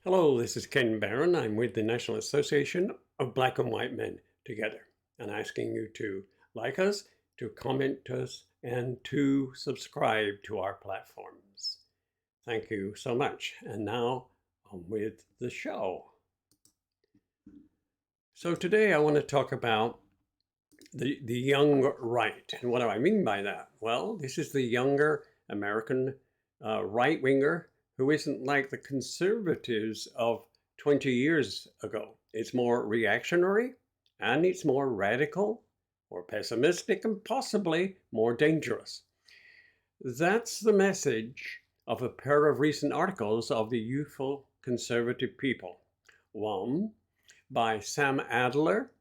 Hello, this is Ken Barron. I'm with the National Association of Black and White Men Together, and asking you to like us, to comment to us, and to subscribe to our platforms. Thank you so much. And now on with the show. So today I want to talk about the young right. And what do I mean by that? Well, this is the younger American right winger who isn't like the conservatives of 20 years ago. It's more reactionary and it's more radical, more pessimistic, and possibly more dangerous. That's the message of a pair of recent articles of the youthful conservative people. One by Sam Adler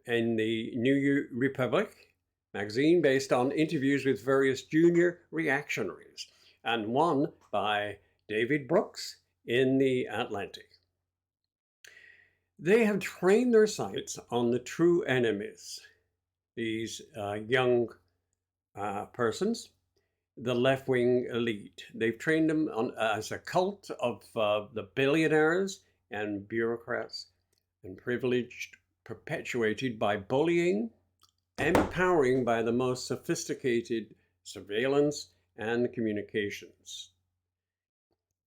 in the New Republic magazine based on interviews with various junior reactionaries, and one by David Brooks in the Atlantic. They have trained their sights on the true enemies, these young persons, the left-wing elite. They've trained them as a cult of the billionaires and bureaucrats and privileged, perpetuated by bullying, empowering by the most sophisticated surveillance and communications,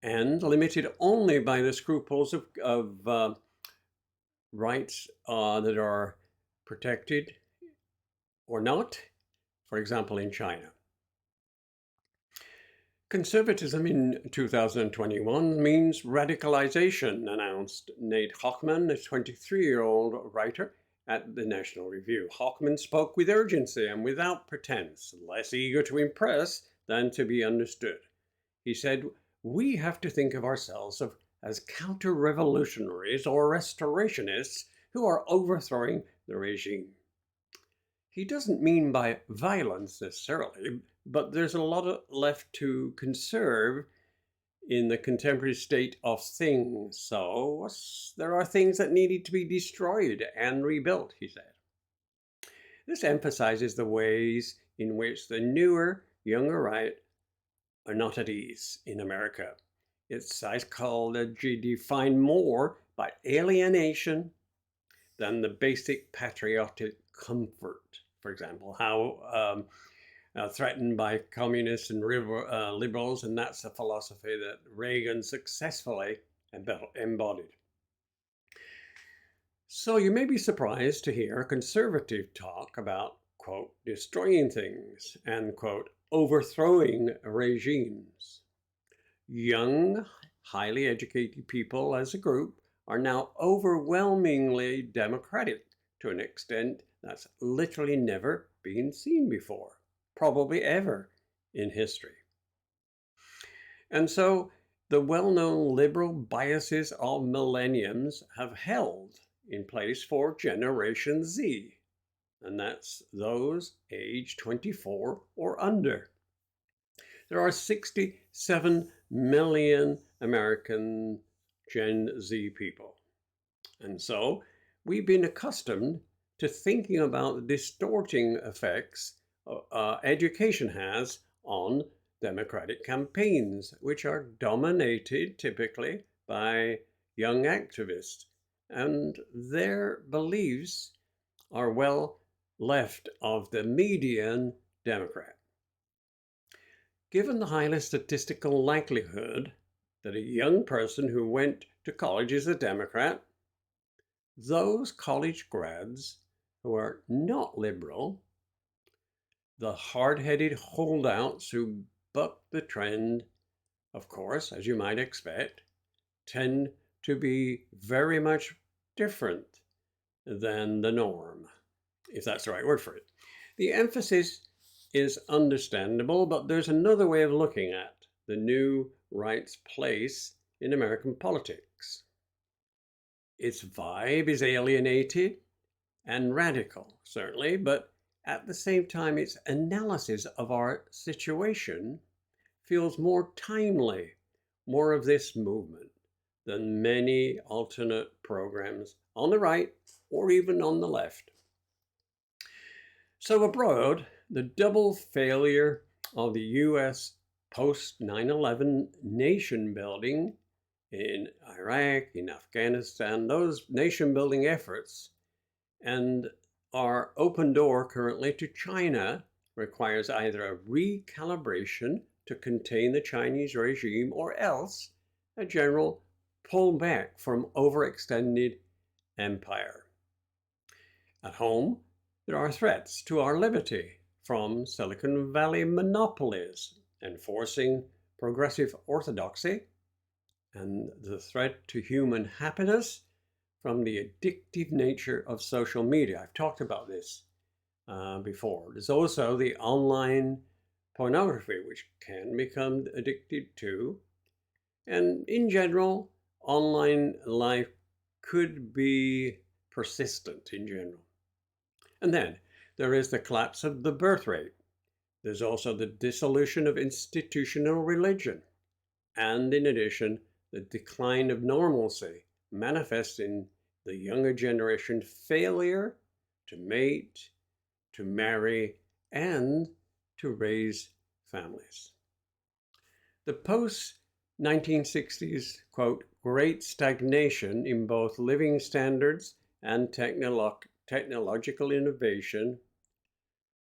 and limited only by the scruples of rights that are protected or not, for example, in China. Conservatism in 2021 means radicalization, announced Nate Hochman, a 23-year-old writer at the National Review. Hochman spoke with urgency and without pretense, less eager to impress than to be understood. He said, "We have to think of ourselves as counter-revolutionaries or restorationists who are overthrowing the regime." He doesn't mean by violence necessarily, but there's a lot left to conserve in the contemporary state of things. So there are things that needed to be destroyed and rebuilt, he said. This emphasizes the ways in which the newer, younger right are not at ease in America. It's psychology defined more by alienation than the basic patriotic comfort. For example, how threatened by communists and liberals, and that's a philosophy that Reagan successfully embodied. So you may be surprised to hear a conservative talk about, quote, destroying things and, quote, overthrowing regimes. Young, highly educated people as a group are now overwhelmingly democratic to an extent that's literally never been seen before, probably ever in history. And so the well-known liberal biases of millenniums have held in place for Generation Z, and that's those age 24 or under. There are 67 million American Gen Z people. And so we've been accustomed to thinking about the distorting effects education has on democratic campaigns, which are dominated typically by young activists, and their beliefs are well left of the median Democrat. Given the highly statistical likelihood that a young person who went to college is a Democrat, those college grads who are not liberal, the hard-headed holdouts who buck the trend, of course, as you might expect, tend to be very much different than the norm, if that's the right word for it. The emphasis is understandable, but there's another way of looking at the new right's place in American politics. Its vibe is alienated and radical, certainly, but at the same time, its analysis of our situation feels more timely, more of this movement than many alternate programs on the right or even on the left. So abroad, the double failure of the U.S. post 9/11 nation building in Iraq, in Afghanistan, those nation building efforts, and our open door currently to China requires either a recalibration to contain the Chinese regime or else a general pullback from overextended empire. At home, there are threats to our liberty from Silicon Valley monopolies enforcing progressive orthodoxy, and the threat to human happiness from the addictive nature of social media. I've talked about this before. There's also the online pornography, which can become addicted to. And in general, online life could be persistent in general. And then there is the collapse of the birth rate. There's also the dissolution of institutional religion. And in addition, the decline of normalcy manifests in the younger generation failure to mate, to marry, and to raise families. The post 1960s, quote, great stagnation in both living standards and technological innovation,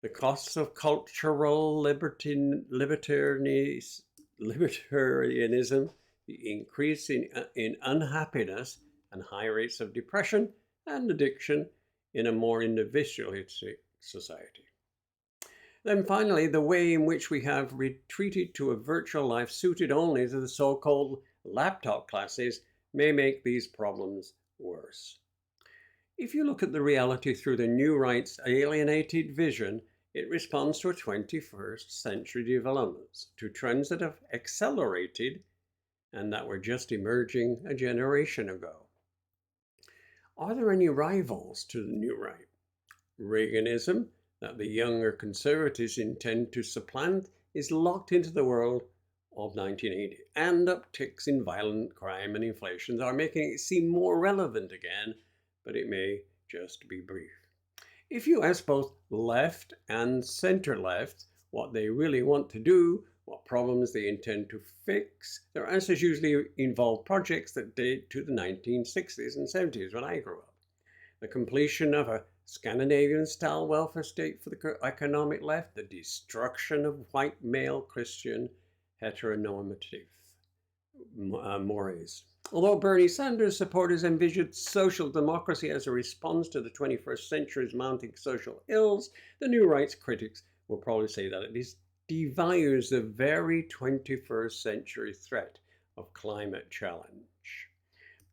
the costs of cultural libertarianism, the increase in unhappiness and high rates of depression and addiction in a more individualistic society. Then finally, the way in which we have retreated to a virtual life suited only to the so-called laptop classes may make these problems worse. If you look at the reality through the new right's alienated vision, it responds to a 21st century developments, to trends that have accelerated and that were just emerging a generation ago. Are there any rivals to the new right? Reaganism, that the younger conservatives intend to supplant, is locked into the world of 1980, and upticks in violent crime and inflation are making it seem more relevant again, but it may just be brief. If you ask both left and center-left what they really want to do, what problems they intend to fix, their answers usually involve projects that date to the 1960s and 70s when I grew up. The completion of a Scandinavian-style welfare state for the economic left, the destruction of white male Christian heteronormative mores. Although Bernie Sanders supporters envisioned social democracy as a response to the 21st century's mounting social ills, the new right's critics will probably say that it devalues the very 21st century threat of climate challenge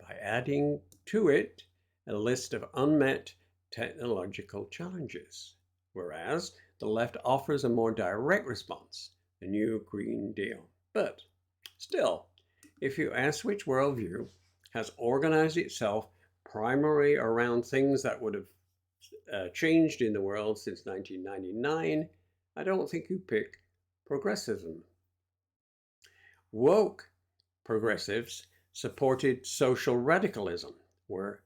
by adding to it a list of unmet technological challenges, whereas the left offers a more direct response, the new Green Deal. But still, if you ask which worldview has organized itself primarily around things that would have changed in the world since 1999, I don't think you pick progressivism. Woke progressives supported social radicalism, where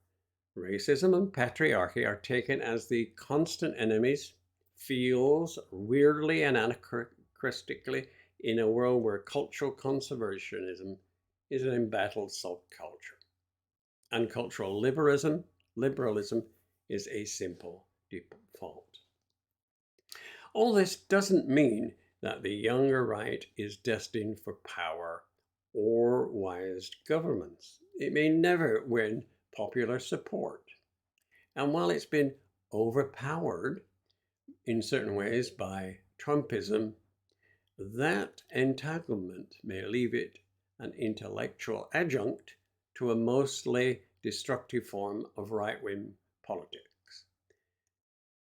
racism and patriarchy are taken as the constant enemies, feels weirdly and anachronistically in a world where cultural conservatism is an embattled subculture. And cultural liberalism is a simple default. All this doesn't mean that the younger right is destined for power or wise governments. It may never win popular support. And while it's been overpowered in certain ways by Trumpism, that entanglement may leave it an intellectual adjunct to a mostly destructive form of right-wing politics.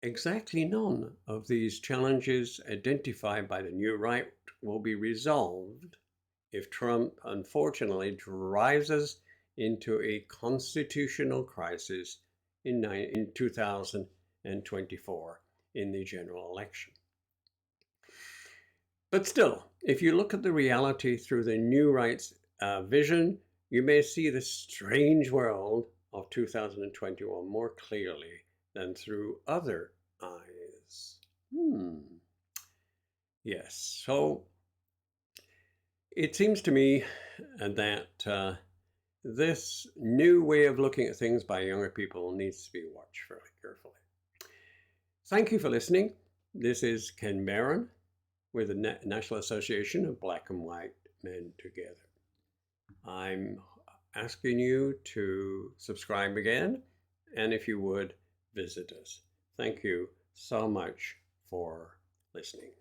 Exactly none of these challenges identified by the new right will be resolved if Trump unfortunately drives us into a constitutional crisis in 2024 in the general election. But still, if you look at the reality through the new right's vision, you may see the strange world of 2021 more clearly than through other eyes. Yes, so it seems to me that this new way of looking at things by younger people needs to be watched very carefully. Thank you for listening. This is Ken Barron with the National Association of Black and White Men Together. I'm asking you to subscribe again, and if you would, visit us. Thank you so much for listening.